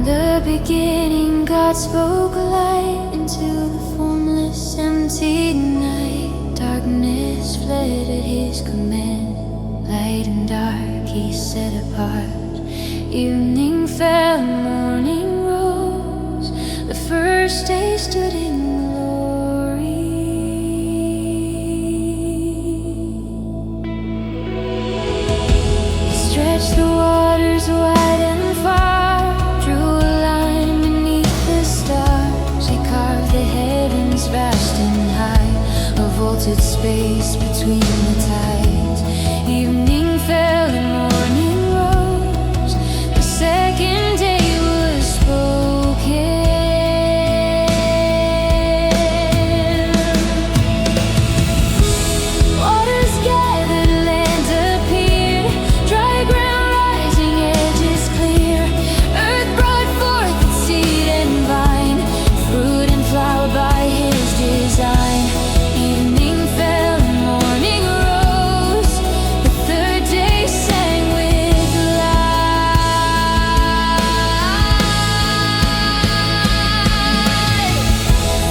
the beginning, God spoke light into the formless, empty night. Darkness fled at His command. Light and dark He set apart. Evening fell, morning rose. The first day stood in glory. He stretched the waters wide and far, drew a line beneath the stars. He carved the heavens vast and high, a vaulted space between the tides. Evening fell and morning rose. The second day was spoken. Waters gathered, land appeared, dry ground rising, edges clear. Earth brought forth its seed and vine, fruit and flower by His design. Evening fell and morning rose. The third day sang with light.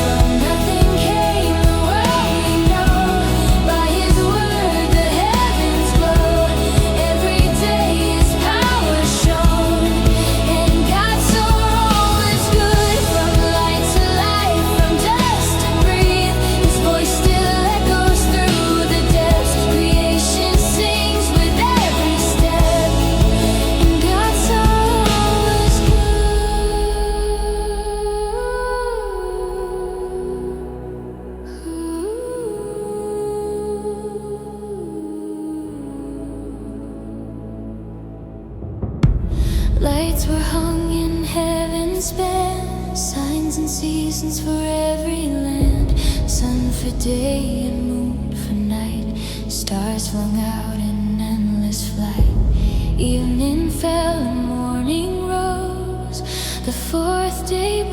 From nothing came the world we know. By His word the heavens glow. Every day His power shone, and God saw all was good. From light to life, from dust to breathe, His voice still echoes through the depths. Creation sings with every step, and God saw all was good. Lights were hung in heaven's span, signs and seasons for every land. Sun for day and moon for night, stars flung out in endless flight. Evening fell and morning rose. The fourth day